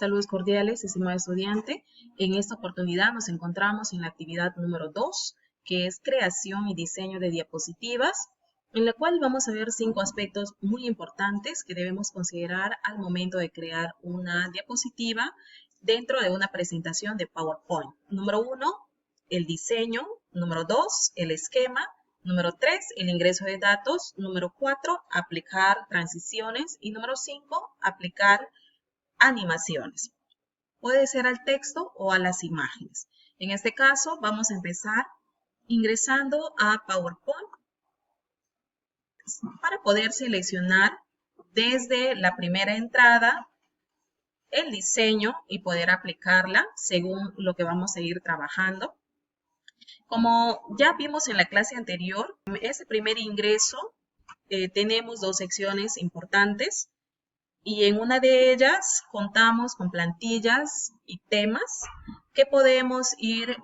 Saludos cordiales, estimado estudiante. En esta oportunidad nos encontramos en la actividad número 2, que es creación y diseño de diapositivas, en la cual vamos a ver 5 aspectos muy importantes que debemos considerar al momento de crear una diapositiva dentro de una presentación de PowerPoint. Número 1, el diseño. Número 2, el esquema. Número 3, el ingreso de datos. Número 4, aplicar transiciones. Y número 5, aplicar animaciones. Puede ser al texto o a las imágenes. En este caso, vamos a empezar ingresando a PowerPoint para poder seleccionar desde la primera entrada el diseño y poder aplicarla según lo que vamos a ir trabajando. Como ya vimos en la clase anterior, en este primer ingreso tenemos 2 secciones importantes. Y en una de ellas contamos con plantillas y temas que podemos ir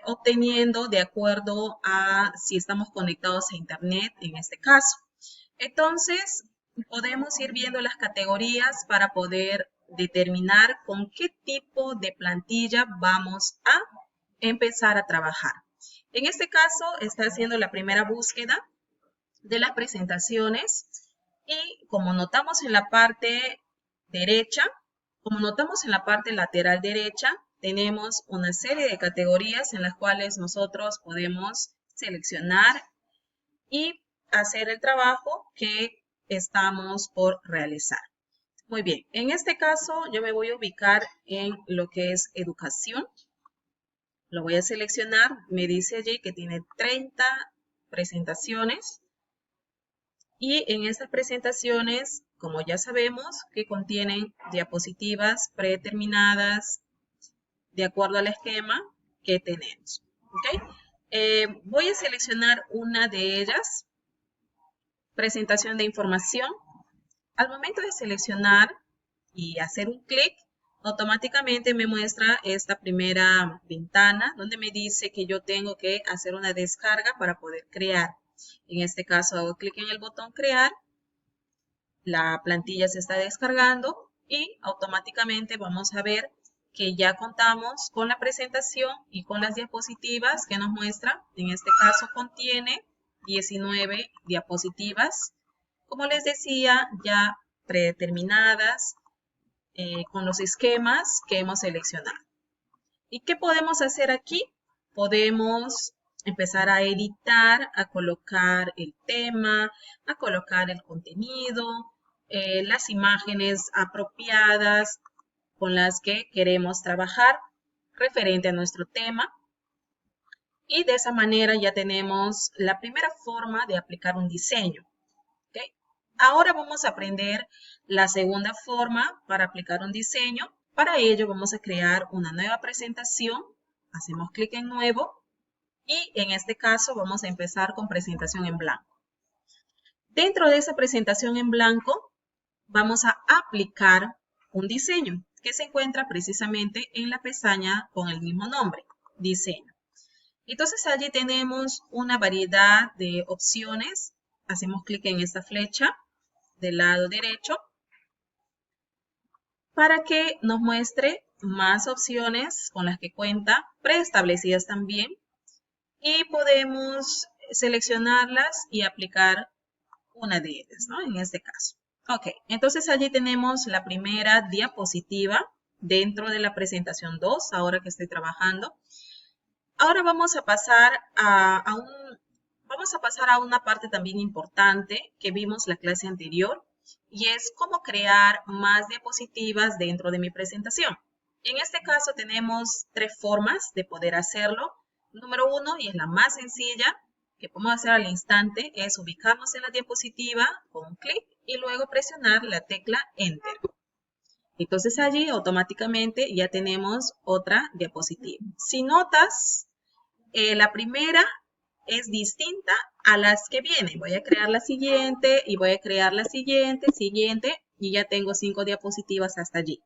obteniendo de acuerdo a si estamos conectados a Internet en este caso. Entonces, podemos ir viendo las categorías para poder determinar con qué tipo de plantilla vamos a empezar a trabajar. En este caso, está haciendo la primera búsqueda de las presentaciones. Y como notamos en la parte derecha, como notamos en la parte lateral derecha, tenemos una serie de categorías en las cuales nosotros podemos seleccionar y hacer el trabajo que estamos por realizar. Muy bien, en este caso yo me voy a ubicar en lo que es educación. Lo voy a seleccionar, me dice allí que tiene 30 presentaciones. Y en estas presentaciones, como ya sabemos, que contienen diapositivas predeterminadas de acuerdo al esquema que tenemos. ¿Okay? Voy a seleccionar una de ellas, presentación de información. Al momento de seleccionar y hacer un clic, automáticamente me muestra esta primera ventana donde me dice que yo tengo que hacer una descarga para poder crear. En este caso hago clic en el botón crear, la plantilla se está descargando y automáticamente vamos a ver que ya contamos con la presentación y con las diapositivas que nos muestra. En este caso contiene 19 diapositivas, como les decía, ya predeterminadas con los esquemas que hemos seleccionado. ¿Y qué podemos hacer aquí? Podemos empezar a editar, a colocar el tema, a colocar el contenido, las imágenes apropiadas con las que queremos trabajar referente a nuestro tema. Y de esa manera ya tenemos la primera forma de aplicar un diseño. ¿Okay? Ahora vamos a aprender la segunda forma para aplicar un diseño. Para ello vamos a crear una nueva presentación. Hacemos clic en nuevo y en este caso vamos a empezar con presentación en blanco. Dentro de esa presentación en blanco vamos a aplicar un diseño que se encuentra precisamente en la pestaña con el mismo nombre, diseño. Entonces allí tenemos una variedad de opciones. Hacemos clic en esta flecha del lado derecho para que nos muestre más opciones con las que cuenta, preestablecidas también, y podemos seleccionarlas y aplicar una de ellas, ¿no? En este caso. Ok, entonces allí tenemos la primera diapositiva dentro de la presentación 2, ahora que estoy trabajando. Ahora vamos a pasar a una parte también importante que vimos la clase anterior, y es cómo crear más diapositivas dentro de mi presentación. En este caso tenemos 3 formas de poder hacerlo. Número 1, y es la más sencilla, que podemos hacer al instante, es ubicarnos en la diapositiva con un clic y luego presionar la tecla Enter. Entonces allí automáticamente ya tenemos otra diapositiva. Si notas, la primera es distinta a las que vienen. Voy a crear la siguiente y voy a crear la siguiente, y ya tengo 5 diapositivas hasta allí.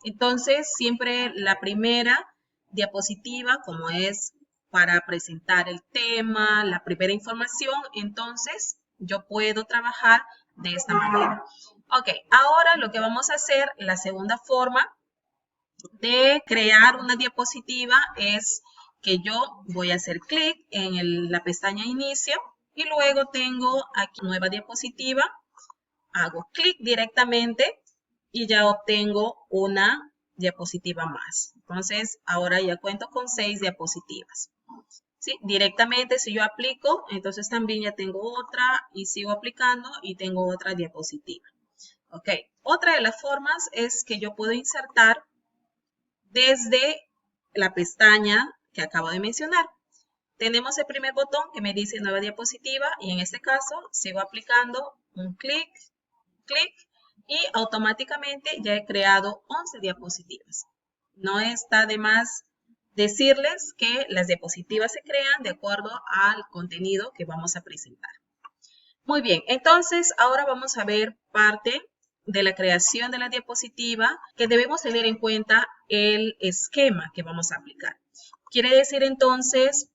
Entonces, siempre la primera diapositiva, como es para presentar el tema, la primera información, entonces yo puedo trabajar de esta manera. Ok, ahora lo que vamos a hacer, la segunda forma, de crear una diapositiva es que yo voy a hacer clic en la pestaña inicio y luego tengo aquí nueva diapositiva, hago clic directamente y ya obtengo una diapositiva más. Entonces, ahora ya cuento con 6 diapositivas. ¿Sí? Directamente, si yo aplico, entonces también ya tengo otra y sigo aplicando y tengo otra diapositiva. Ok, otra de las formas es que yo puedo insertar desde la pestaña que acabo de mencionar. Tenemos el primer botón que me dice nueva diapositiva y en este caso sigo aplicando un clic, clic y automáticamente ya he creado 11 diapositivas. No está de más decirles que las diapositivas se crean de acuerdo al contenido que vamos a presentar. Muy bien, entonces ahora vamos a ver parte de la creación de la diapositiva que debemos tener en cuenta el esquema que vamos a aplicar. Quiere decir entonces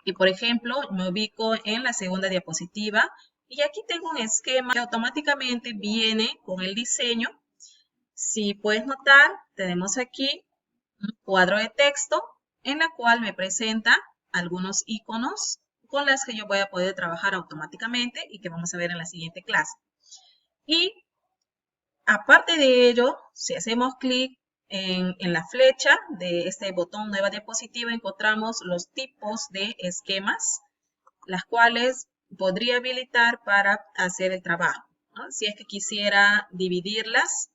que, por ejemplo, me ubico en la segunda diapositiva y aquí tengo un esquema que automáticamente viene con el diseño. Si puedes notar, tenemos aquí un cuadro de texto en la cual me presenta algunos iconos con las que yo voy a poder trabajar automáticamente y que vamos a ver en la siguiente clase. Y aparte de ello, si hacemos clic en la flecha de este botón nueva diapositiva, encontramos los tipos de esquemas, las cuales podría habilitar para hacer el trabajo, ¿no? Si es que quisiera dividirlas,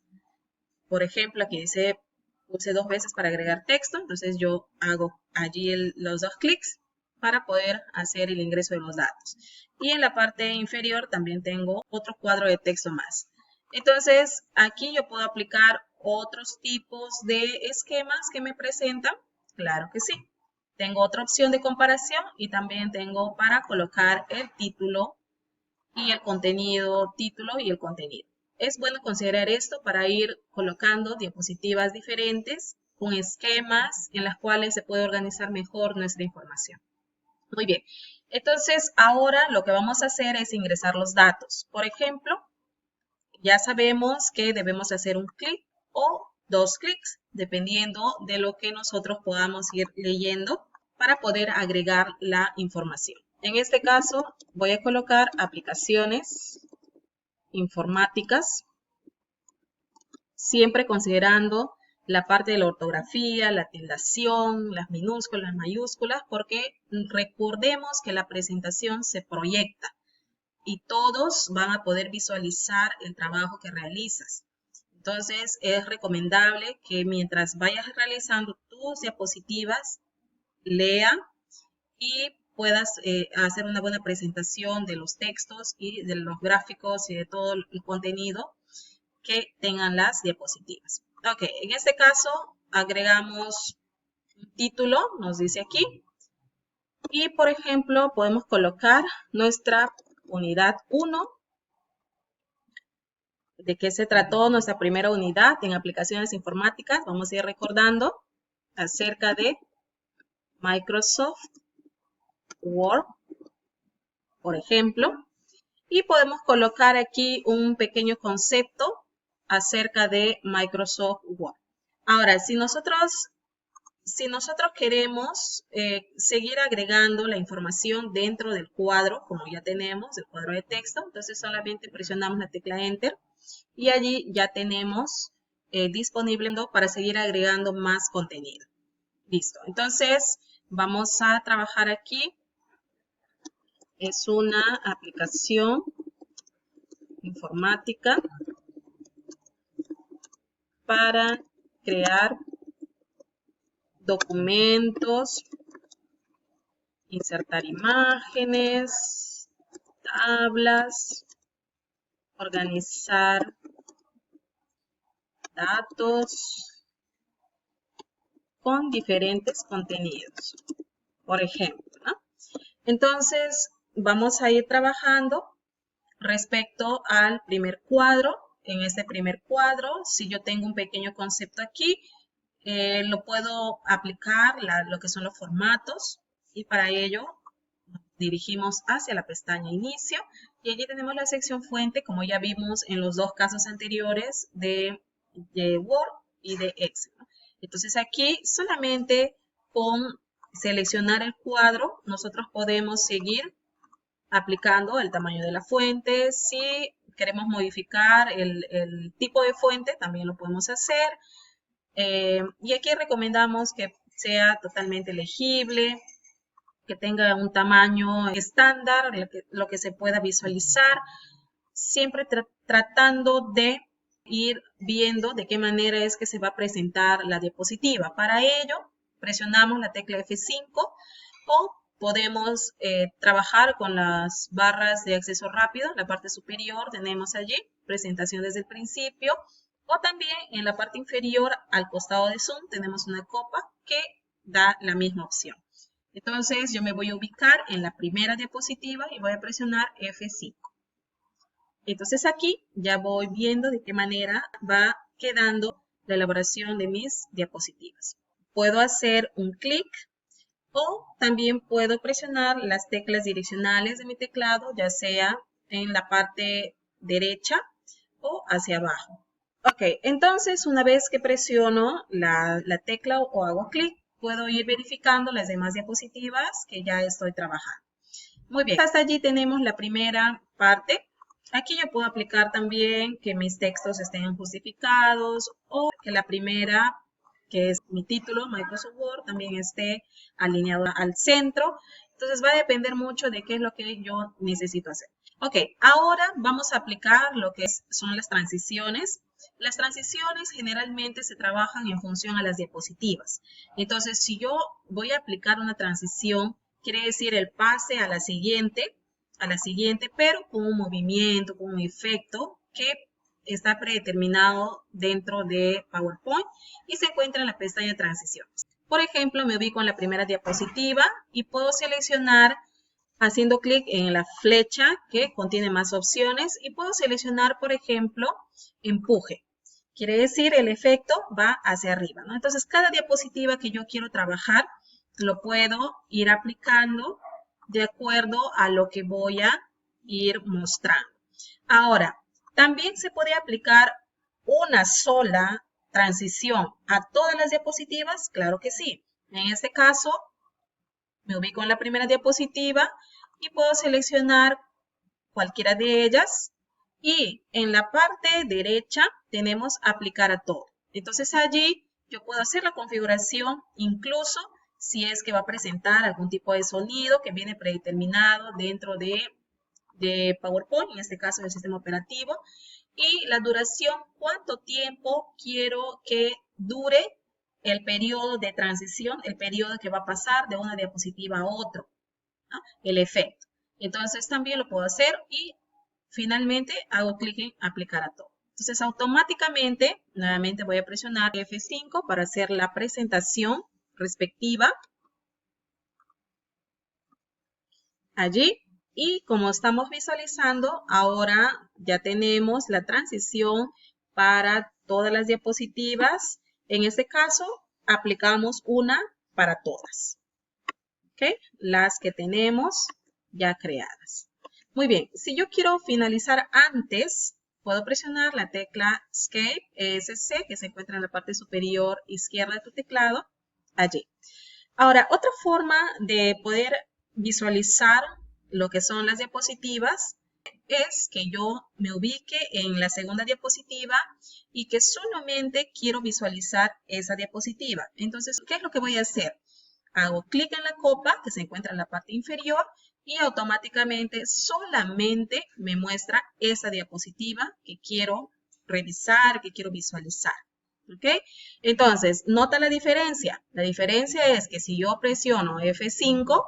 por ejemplo, aquí dice puse 2 veces para agregar texto, entonces yo hago allí los 2 clics para poder hacer el ingreso de los datos. Y en la parte inferior también tengo otro cuadro de texto más. Entonces, aquí yo puedo aplicar otros tipos de esquemas que me presentan. Claro que sí. Tengo otra opción de comparación y también tengo para colocar el título y el contenido, título y el contenido. Es bueno considerar esto para ir colocando diapositivas diferentes con esquemas en las cuales se puede organizar mejor nuestra información. Muy bien, entonces ahora lo que vamos a hacer es ingresar los datos. Por ejemplo, ya sabemos que debemos hacer un clic o 2 clics, dependiendo de lo que nosotros podamos ir leyendo para poder agregar la información. En este caso, voy a colocar aplicaciones informáticas, siempre considerando la parte de la ortografía, la tildación, las minúsculas, las mayúsculas, porque recordemos que la presentación se proyecta y todos van a poder visualizar el trabajo que realizas. Entonces, es recomendable que mientras vayas realizando tus diapositivas, lea y puedas hacer una buena presentación de los textos y de los gráficos y de todo el contenido que tengan las diapositivas. Ok, en este caso agregamos un título, nos dice aquí, y por ejemplo podemos colocar nuestra unidad 1. ¿De qué se trató nuestra primera unidad en aplicaciones informáticas? Vamos a ir recordando acerca de Microsoft Word, por ejemplo, y podemos colocar aquí un pequeño concepto acerca de Microsoft Word. Ahora, si nosotros queremos seguir agregando la información dentro del cuadro, como ya tenemos, el cuadro de texto, entonces solamente presionamos la tecla Enter y allí ya tenemos disponible para seguir agregando más contenido. Listo. Entonces, vamos a trabajar aquí. Es una aplicación informática para crear documentos, insertar imágenes, tablas, organizar datos con diferentes contenidos, por ejemplo, ¿no? Entonces, vamos a ir trabajando respecto al primer cuadro. En este primer cuadro, si yo tengo un pequeño concepto aquí, lo puedo aplicar lo que son los formatos y para ello nos dirigimos hacia la pestaña inicio y allí tenemos la sección fuente como ya vimos en los dos casos anteriores de Word y de Excel, ¿no? Entonces aquí solamente con seleccionar el cuadro, nosotros podemos seguir aplicando el tamaño de la fuente. Si queremos modificar el tipo de fuente, también lo podemos hacer. Y aquí recomendamos que sea totalmente legible, que tenga un tamaño estándar, lo que se pueda visualizar, siempre tratando de ir viendo de qué manera es que se va a presentar la diapositiva. Para ello, presionamos la tecla F5 o podemos trabajar con las barras de acceso rápido. En la parte superior tenemos allí presentación desde el principio, o también en la parte inferior al costado de Zoom tenemos una copa que da la misma opción. Entonces yo me voy a ubicar en la primera diapositiva y voy a presionar F5. Entonces aquí ya voy viendo de qué manera va quedando la elaboración de mis diapositivas. Puedo hacer un clic o también puedo presionar las teclas direccionales de mi teclado, ya sea en la parte derecha o hacia abajo. Ok, entonces una vez que presiono la tecla o hago clic, puedo ir verificando las demás diapositivas que ya estoy trabajando. Muy bien, hasta allí tenemos la primera parte. Aquí yo puedo aplicar también que mis textos estén justificados o que la primera, que es mi título, Microsoft Word, también esté alineado al centro. Entonces va a depender mucho de qué es lo que yo necesito hacer. Ok, ahora vamos a aplicar lo que son las transiciones. Las transiciones generalmente se trabajan en función a las diapositivas. Entonces, si yo voy a aplicar una transición, quiere decir el pase a la siguiente, pero con un movimiento, con un efecto que está predeterminado dentro de PowerPoint y se encuentra en la pestaña Transiciones. Por ejemplo, me ubico en la primera diapositiva y puedo seleccionar haciendo clic en la flecha que contiene más opciones y puedo seleccionar, por ejemplo, empuje. Quiere decir el efecto va hacia arriba, ¿no? Entonces, cada diapositiva que yo quiero trabajar lo puedo ir aplicando de acuerdo a lo que voy a ir mostrando. Ahora, también se puede aplicar una sola transición a todas las diapositivas, claro que sí. En este caso, me ubico en la primera diapositiva y puedo seleccionar cualquiera de ellas. Y en la parte derecha tenemos aplicar a todo. Entonces allí yo puedo hacer la configuración incluso si es que va a presentar algún tipo de sonido que viene predeterminado dentro de PowerPoint, en este caso del sistema operativo. Y la duración, cuánto tiempo quiero que dure el periodo de transición, el periodo que va a pasar de una diapositiva a otra, ¿no? El efecto. Entonces también lo puedo hacer y finalmente hago clic en aplicar a todo. Entonces automáticamente, nuevamente voy a presionar F5 para hacer la presentación respectiva allí. Y como estamos visualizando, ahora ya tenemos la transición para todas las diapositivas. En este caso, aplicamos una para todas. ¿Ok? Las que tenemos ya creadas. Muy bien, si yo quiero finalizar antes, puedo presionar la tecla Escape, ESC, que se encuentra en la parte superior izquierda de tu teclado, allí. Ahora, otra forma de poder visualizar lo que son las diapositivas es que yo me ubique en la segunda diapositiva y que solamente quiero visualizar esa diapositiva. Entonces, ¿qué es lo que voy a hacer? Hago clic en la copa que se encuentra en la parte inferior y automáticamente solamente me muestra esa diapositiva que quiero revisar, que quiero visualizar. ¿Ok? Entonces, nota la diferencia. La diferencia es que si yo presiono F5,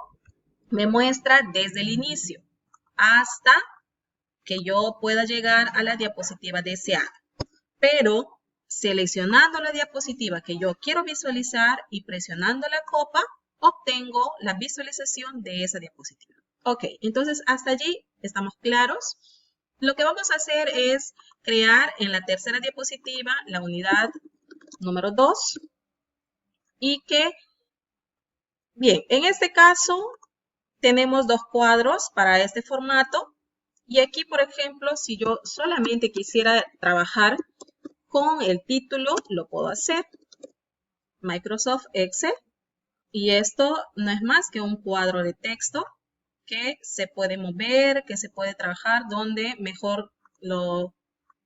me muestra desde el inicio hasta que yo pueda llegar a la diapositiva deseada. Pero seleccionando la diapositiva que yo quiero visualizar y presionando la copa, obtengo la visualización de esa diapositiva. Ok, entonces hasta allí estamos claros. Lo que vamos a hacer es crear en la tercera diapositiva la unidad número 2 y que, bien, en este caso tenemos dos cuadros para este formato y aquí, por ejemplo, si yo solamente quisiera trabajar con el título, lo puedo hacer. Microsoft Excel. Y esto no es más que un cuadro de texto que se puede mover, que se puede trabajar donde mejor lo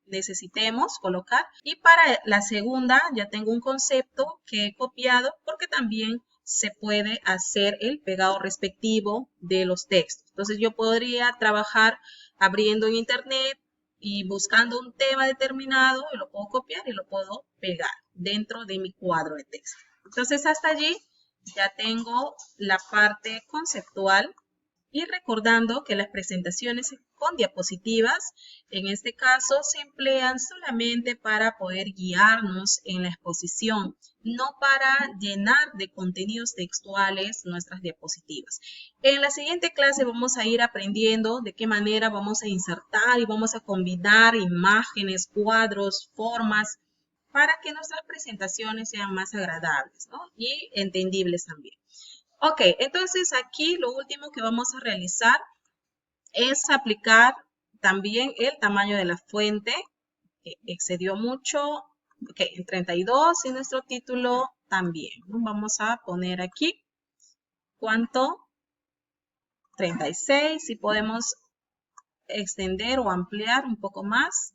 necesitemos colocar. Y para la segunda ya tengo un concepto que he copiado porque también se puede hacer el pegado respectivo de los textos. Entonces yo podría trabajar abriendo en internet y buscando un tema determinado y lo puedo copiar y lo puedo pegar dentro de mi cuadro de texto. Entonces hasta allí ya tengo la parte conceptual. Y recordando que las presentaciones con diapositivas, en este caso, se emplean solamente para poder guiarnos en la exposición, no para llenar de contenidos textuales nuestras diapositivas. En la siguiente clase vamos a ir aprendiendo de qué manera vamos a insertar y vamos a combinar imágenes, cuadros, formas, para que nuestras presentaciones sean más agradables, ¿no? Y entendibles también. Ok, entonces aquí lo último que vamos a realizar es aplicar también el tamaño de la fuente, que excedió mucho, ok, en 32 y nuestro título también. Vamos a poner aquí, ¿cuánto? 36, y podemos extender o ampliar un poco más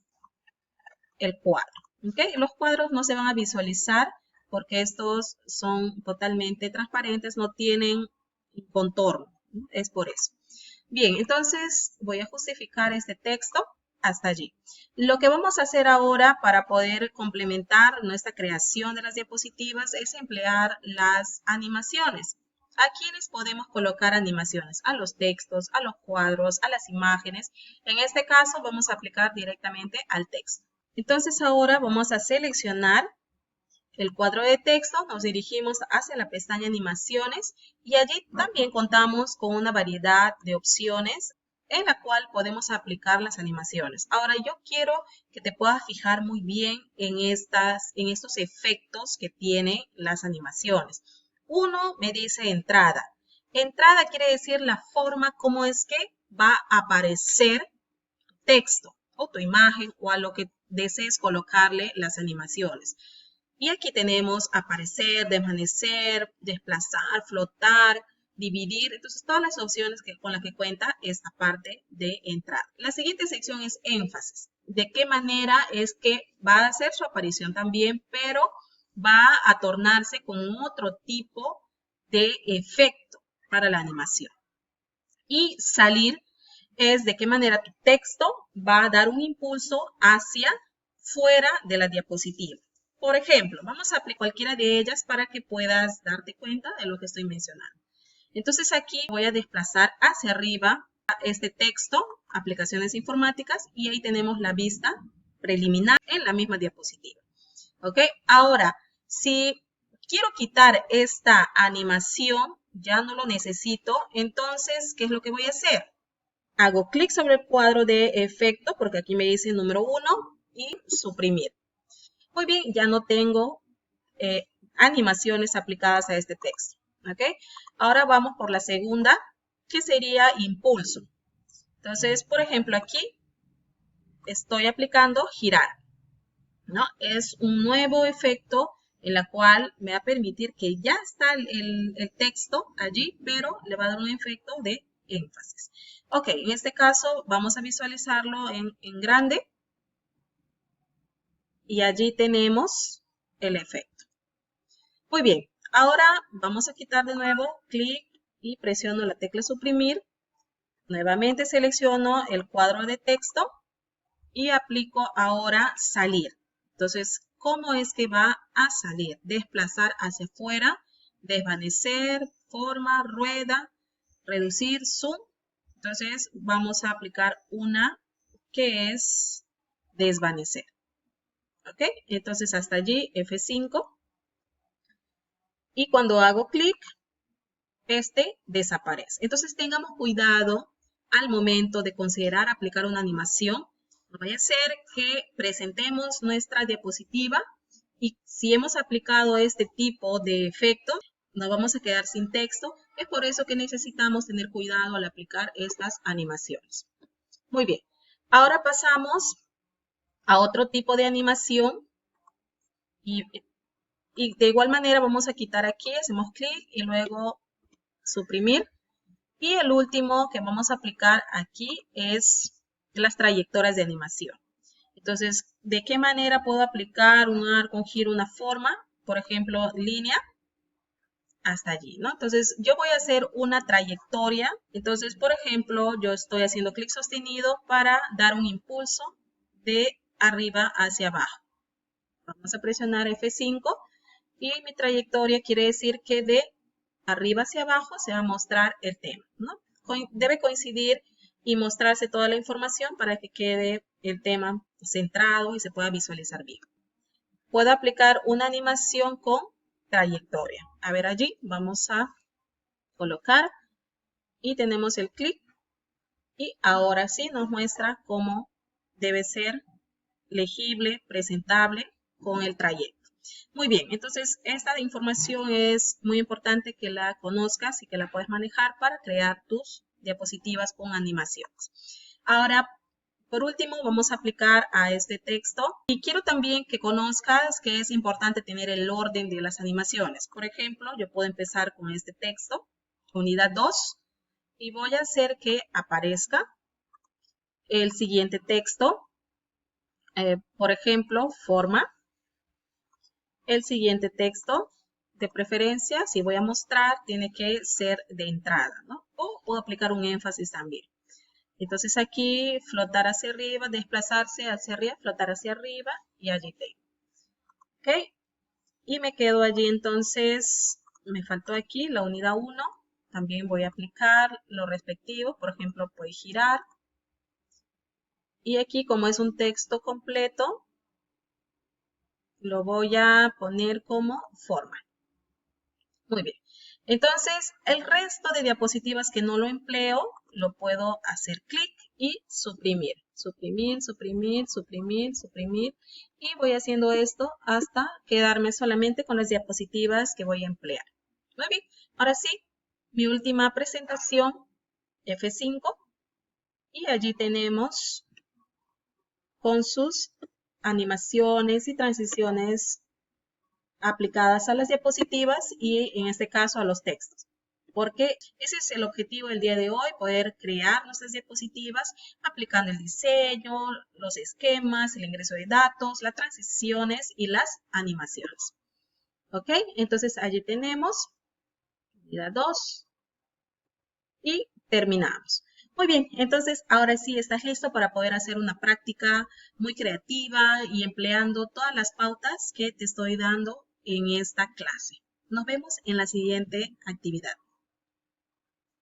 el cuadro. ¿Okay? Los cuadros no se van a visualizar porque estos son totalmente transparentes, no tienen contorno, ¿no? Es por eso. Bien, entonces voy a justificar este texto hasta allí. Lo que vamos a hacer ahora para poder complementar nuestra creación de las diapositivas es emplear las animaciones. ¿A quiénes podemos colocar animaciones? A los textos, a los cuadros, a las imágenes. En este caso vamos a aplicar directamente al texto. Entonces ahora vamos a seleccionar el cuadro de texto, nos dirigimos hacia la pestaña Animaciones y allí también contamos con una variedad de opciones en la cual podemos aplicar las animaciones. Ahora yo quiero que te puedas fijar muy bien en estos efectos que tienen las animaciones. Uno me dice entrada. Entrada quiere decir la forma como es que va a aparecer texto o tu imagen o a lo que desees colocarle las animaciones. Y aquí tenemos aparecer, desvanecer, desplazar, flotar, dividir. Entonces, todas las opciones con las que cuenta esta parte de entrada. La siguiente sección es énfasis. ¿De qué manera es que va a hacer su aparición también, pero va a tornarse con otro tipo de efecto para la animación? Y salir es de qué manera tu texto va a dar un impulso hacia fuera de la diapositiva. Por ejemplo, vamos a aplicar cualquiera de ellas para que puedas darte cuenta de lo que estoy mencionando. Entonces aquí voy a desplazar hacia arriba este texto, aplicaciones informáticas, y ahí tenemos la vista preliminar en la misma diapositiva. ¿Ok? Ahora, si quiero quitar esta animación, ya no lo necesito, entonces, ¿qué es lo que voy a hacer? Hago clic sobre el cuadro de efecto, porque aquí me dice número 1, y suprimir. Muy bien, ya no tengo animaciones aplicadas a este texto. ¿Ok? Ahora vamos por la segunda, que sería impulso. Entonces, por ejemplo, aquí estoy aplicando girar, ¿no? Es un nuevo efecto en la cual me va a permitir que ya está el texto allí, pero le va a dar un efecto de énfasis. Ok, en este caso vamos a visualizarlo en grande y allí tenemos el efecto. Muy bien, ahora vamos a quitar de nuevo, clic y presiono la tecla suprimir. Nuevamente selecciono el cuadro de texto y aplico ahora salir. Entonces, ¿cómo es que va a salir? Desplazar hacia afuera, desvanecer, forma, rueda, reducir, zoom. Entonces, vamos a aplicar una que es desvanecer. ¿Ok? Entonces, hasta allí, F5. Y cuando hago clic, este desaparece. Entonces, tengamos cuidado al momento de considerar aplicar una animación. No vaya a ser que presentemos nuestra diapositiva y si hemos aplicado este tipo de efectos, nos vamos a quedar sin texto. Es por eso que necesitamos tener cuidado al aplicar estas animaciones. Muy bien. Ahora pasamos a otro tipo de animación y Y de igual manera vamos a quitar aquí, hacemos clic y luego suprimir. Y el último que vamos a aplicar aquí es las trayectorias de animación. Entonces, ¿de qué manera puedo aplicar un arco, un giro, una forma? Por ejemplo, línea hasta allí, ¿no? Entonces, yo voy a hacer una trayectoria. Entonces, por ejemplo, yo estoy haciendo clic sostenido para dar un impulso de arriba hacia abajo. Vamos a presionar F5 y mi trayectoria quiere decir que de arriba hacia abajo se va a mostrar el tema, ¿no? Debe coincidir y mostrarse toda la información para que quede el tema centrado y se pueda visualizar bien. Puedo aplicar una animación con trayectoria. A ver allí, vamos a colocar y tenemos el clic y ahora sí nos muestra cómo debe ser legible, presentable con el trayecto. Muy bien, entonces esta información es muy importante que la conozcas y que la puedes manejar para crear tus diapositivas con animaciones. Ahora, por último, vamos a aplicar a este texto y quiero también que conozcas que es importante tener el orden de las animaciones. Por ejemplo, yo puedo empezar con este texto, unidad 2, y voy a hacer que aparezca el siguiente texto, por ejemplo, forma. El siguiente texto, de preferencia, si voy a mostrar, tiene que ser de entrada, ¿no? O puedo aplicar un énfasis también. Entonces aquí, flotar hacia arriba, desplazarse hacia arriba, flotar hacia arriba y allí tengo. ¿Ok? Y me quedo allí entonces, me faltó aquí la unidad 1. También voy a aplicar lo respectivo, por ejemplo, puedo girar. Y aquí, como es un texto completo, lo voy a poner como forma. Muy bien. Entonces, el resto de diapositivas que no lo empleo, lo puedo hacer clic y suprimir. Suprimir, suprimir, suprimir, suprimir. Y voy haciendo esto hasta quedarme solamente con las diapositivas que voy a emplear. Muy bien. Ahora sí, mi última presentación, F5. Y allí tenemos con sus animaciones y transiciones aplicadas a las diapositivas y en este caso a los textos. Porque ese es el objetivo del día de hoy, poder crear nuestras diapositivas aplicando el diseño, los esquemas, el ingreso de datos, las transiciones y las animaciones. ¿Ok? Entonces allí tenemos unidad 2 y terminamos. Muy bien, entonces ahora sí estás listo para poder hacer una práctica muy creativa y empleando todas las pautas que te estoy dando en esta clase. Nos vemos en la siguiente actividad.